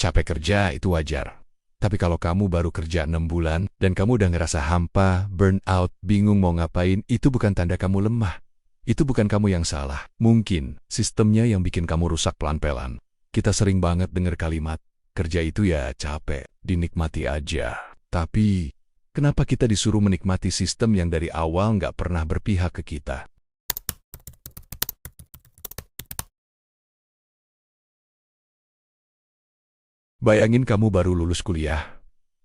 capek kerja itu wajar. Tapi kalau kamu baru kerja 6 bulan, dan kamu udah ngerasa hampa, burn out, bingung mau ngapain, itu bukan tanda kamu lemah. Itu bukan kamu yang salah. Mungkin sistemnya yang bikin kamu rusak pelan-pelan. Kita sering banget dengar kalimat, kerja itu ya capek, dinikmati aja. Tapi, kenapa kita disuruh menikmati sistem yang dari awal nggak pernah berpihak ke kita? Bayangin kamu baru lulus kuliah.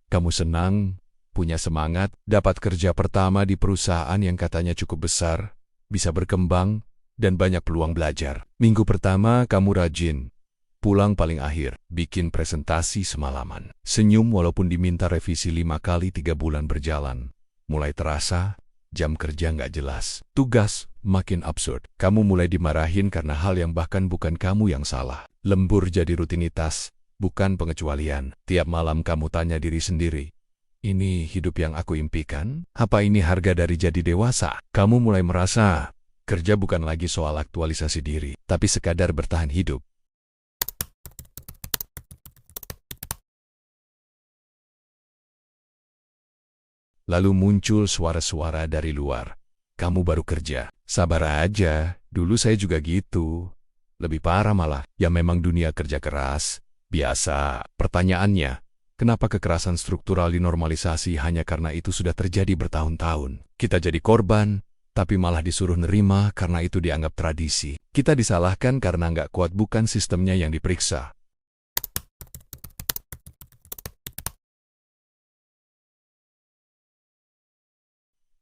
Kamu senang, punya semangat, dapat kerja pertama di perusahaan yang katanya cukup besar, bisa berkembang, dan banyak peluang belajar. Minggu pertama kamu rajin, pulang paling akhir, bikin presentasi semalaman. Senyum walaupun diminta revisi 5 kali 3 bulan berjalan. Mulai terasa, jam kerja nggak jelas. Tugas makin absurd. Kamu mulai dimarahin karena hal yang bahkan bukan kamu yang salah. Lembur jadi rutinitas, bukan pengecualian. Tiap malam kamu tanya diri sendiri, ini hidup yang aku impikan? Apa ini harga dari jadi dewasa? Kamu mulai merasa, kerja bukan lagi soal aktualisasi diri, tapi sekadar bertahan hidup. Lalu muncul suara-suara dari luar. Kamu baru kerja. Sabar aja, dulu saya juga gitu. Lebih parah malah, ya memang dunia kerja keras. Biasa. Pertanyaannya, kenapa kekerasan struktural dinormalisasi hanya karena itu sudah terjadi bertahun-tahun? Kita jadi korban, tapi malah disuruh nerima karena itu dianggap tradisi. Kita disalahkan karena nggak kuat, bukan sistemnya yang diperiksa.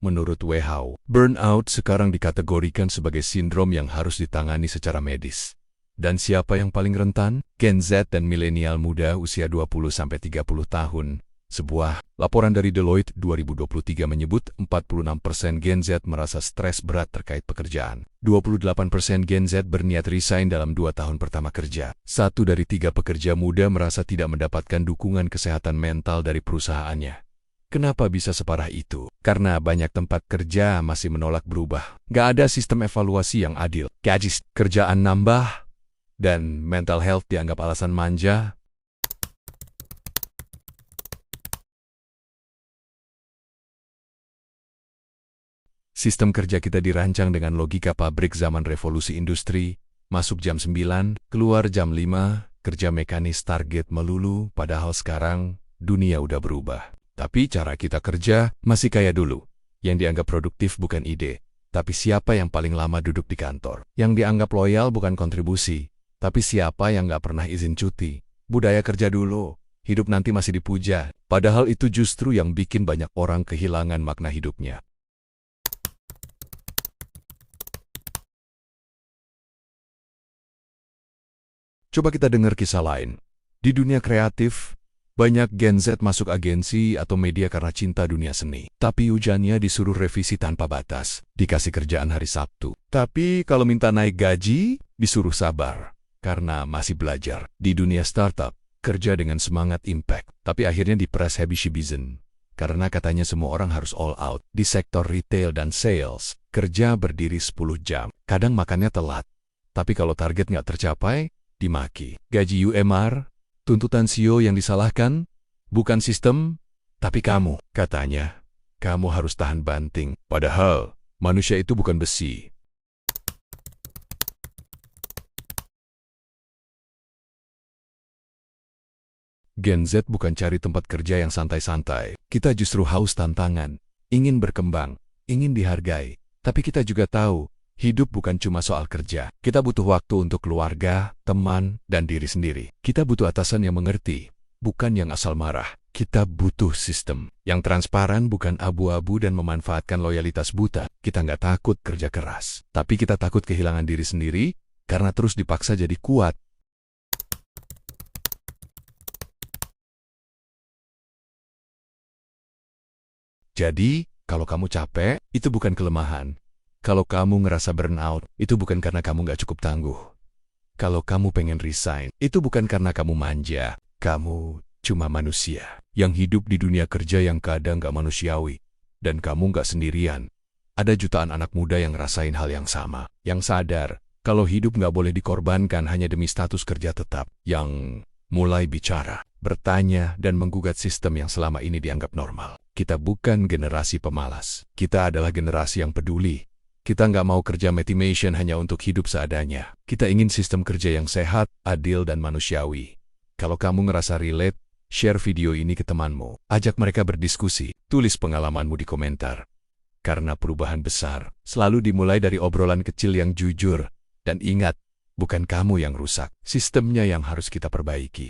Menurut WHO, burnout sekarang dikategorikan sebagai sindrom yang harus ditangani secara medis. Dan siapa yang paling rentan? Gen Z dan milenial muda usia 20-30 tahun. Sebuah laporan dari Deloitte 2023 menyebut 46% Gen Z merasa stres berat terkait pekerjaan. 28% Gen Z berniat resign dalam 2 tahun pertama kerja. 1 dari 3 pekerja muda merasa tidak mendapatkan dukungan kesehatan mental dari perusahaannya. Kenapa bisa separah itu? Karena banyak tempat kerja masih menolak berubah. Nggak ada sistem evaluasi yang adil. Gaji, kerjaan nambah, dan mental health dianggap alasan manja. Sistem kerja kita dirancang dengan logika pabrik zaman revolusi industri, masuk jam 9, keluar jam 5, kerja mekanis target melulu, padahal sekarang dunia udah berubah. Tapi cara kita kerja masih kayak dulu. Yang dianggap produktif bukan ide, tapi siapa yang paling lama duduk di kantor. Yang dianggap loyal bukan kontribusi, tapi siapa yang nggak pernah izin cuti. Budaya kerja dulu, hidup nanti masih dipuja. Padahal itu justru yang bikin banyak orang kehilangan makna hidupnya. Coba kita dengar kisah lain. Di dunia kreatif, banyak Gen Z masuk agensi atau media karena cinta dunia seni. Tapi ujiannya disuruh revisi tanpa batas. Dikasih kerjaan hari Sabtu. Tapi kalau minta naik gaji, disuruh sabar. Karena masih belajar. Di dunia startup, kerja dengan semangat impact. Tapi akhirnya diperas habis-habisan. Karena katanya semua orang harus all out. Di sektor retail dan sales, kerja berdiri 10 jam. Kadang makannya telat. Tapi kalau target nggak tercapai, dimaki. Gaji UMR, tuntutan CEO yang disalahkan, bukan sistem, tapi kamu. Katanya, kamu harus tahan banting. Padahal, manusia itu bukan besi. Gen Z bukan cari tempat kerja yang santai-santai. Kita justru haus tantangan, ingin berkembang, ingin dihargai. Tapi kita juga tahu, hidup bukan cuma soal kerja. Kita butuh waktu untuk keluarga, teman, dan diri sendiri. Kita butuh atasan yang mengerti, bukan yang asal marah. Kita butuh sistem yang transparan, bukan abu-abu dan memanfaatkan loyalitas buta. Kita nggak takut kerja keras, tapi kita takut kehilangan diri sendiri karena terus dipaksa jadi kuat. Jadi, kalau kamu capek, itu bukan kelemahan. Kalau kamu ngerasa burnout, itu bukan karena kamu nggak cukup tangguh. Kalau kamu pengen resign, itu bukan karena kamu manja. Kamu cuma manusia yang hidup di dunia kerja yang kadang nggak manusiawi. Dan kamu nggak sendirian. Ada jutaan anak muda yang ngerasain hal yang sama. Yang sadar, kalau hidup nggak boleh dikorbankan hanya demi status kerja tetap. Yang mulai bicara, bertanya, dan menggugat sistem yang selama ini dianggap normal. Kita bukan generasi pemalas. Kita adalah generasi yang peduli. Kita nggak mau kerja metimation hanya untuk hidup seadanya. Kita ingin sistem kerja yang sehat, adil, dan manusiawi. Kalau kamu ngerasa relate, share video ini ke temanmu. Ajak mereka berdiskusi. Tulis pengalamanmu di komentar. Karena perubahan besar selalu dimulai dari obrolan kecil yang jujur. Dan ingat, bukan kamu yang rusak, sistemnya yang harus kita perbaiki.